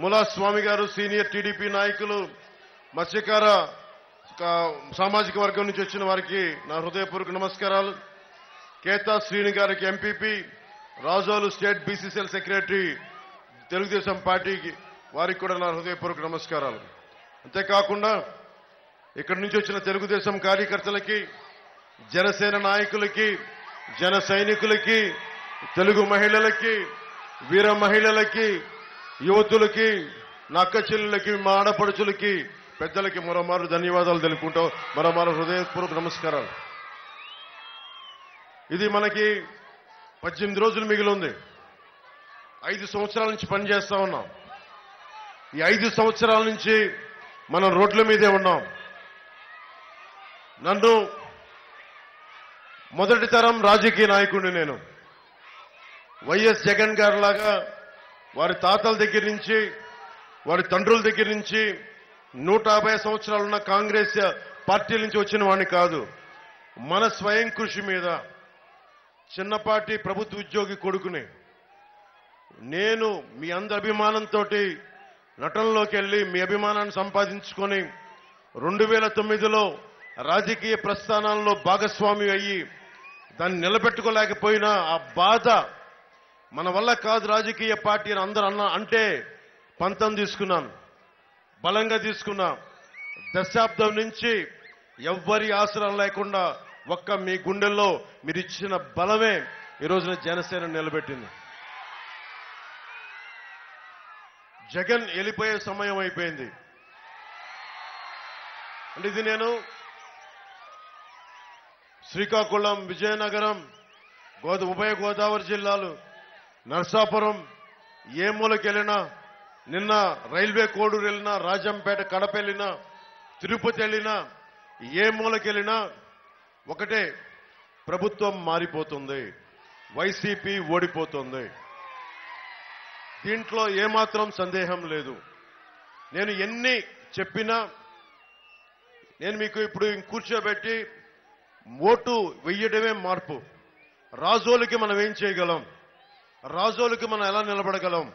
ములా స్వామి గారు senior TDP నాయకులు, మత్స్యకార సామాజిక వర్గం నుంచి వచ్చిన వారికి నా హృదయపూర్వక నమస్కారాలు. కేతా శ్రీని గారికి MPP, Razole state BCCL secretary Telugu Desam పార్టీకి వారికి కూడా నా హృదయపూర్వక నమస్కారాలు. అంతేకాకుండా ఇక్కడి నుంచి వచ్చిన తెలుగుదేశం కార్యకర్తలకి, జనసేన నాయకులకి, జన సైనికులకి, తెలుగు మహిళలకి, వీర మహిళలకి, యువతులకి, నా అక్క చెల్లెలకి, మా ఆడపడుచులకి, పెద్దలకి మరోమారు ధన్యవాదాలు తెలుపుకుంటూ మరోమారు హృదయపూర్వక నమస్కారాలు. ఇది మనకి 18 రోజులు మిగిలి ఉంది. 5 సంవత్సరాల నుంచి పనిచేస్తా ఉన్నాం. ఈ 5 సంవత్సరాల నుంచి మనం రోడ్ల మీదే ఉన్నాం. నన్ను మొదటి తరం రాజకీయ నాయకుడిని నేను. వైఎస్ జగన్ గారి లాగా వారి తాతల దగ్గర నుంచి, వారి తండ్రుల దగ్గర నుంచి 150 సంవత్సరాలున్న కాంగ్రెస్ పార్టీ నుంచి వచ్చిన వాడిని కాదు. మన స్వయం కృషి మీద చిన్నపాటి ప్రభుత్వ ఉద్యోగి కొడుకుని నేను మీ అందరి అభిమానంతో నటనలోకి వెళ్లి మీ అభిమానాన్ని సంపాదించుకొని 2009లో రాజకీయ ప్రస్థానాల్లో భాగస్వామి అయ్యి దాన్ని నిలబెట్టుకోలేకపోయినా ఆ బాధ మన వల్ల కాదు రాజకీయ పార్టీ అని అందరూ అంటే పంతం తీసుకున్నాను, బలంగా తీసుకున్నా. దశాబ్దం నుంచి ఎవ్వరి ఆసరం లేకుండా ఒక్క మీ గుండెల్లో మీరు ఇచ్చిన బలమే ఈ రోజున జనసేన నిలబెట్టింది. జగన్ వెళ్ళిపోయే సమయం అయిపోయింది. అంటే ఇది నేను శ్రీకాకుళం, విజయనగరం, ఉభయ గోదావరి జిల్లాలు, నర్సాపురం, ఏ మూలకి వెళ్ళినా, నిన్న రైల్వే కోడూరు వెళ్ళినా, రాజంపేట, కడప వెళ్ళినా, తిరుపతి వెళ్ళినా, ఏ మూలకి వెళ్ళినా ఒకటే, ప్రభుత్వం మారిపోతుంది, వైసీపీ ఓడిపోతుంది. దీంట్లో ఏమాత్రం సందేహం లేదు. నేను ఎన్ని చెప్పినా, నేను మీకు ఇప్పుడు కూర్చోబెట్టి ఓటు వెయ్యడమే మార్పు. రాజోలకి మనం ఏం చేయగలం, రాజోలకి మనం ఎలా నిలబడగలం,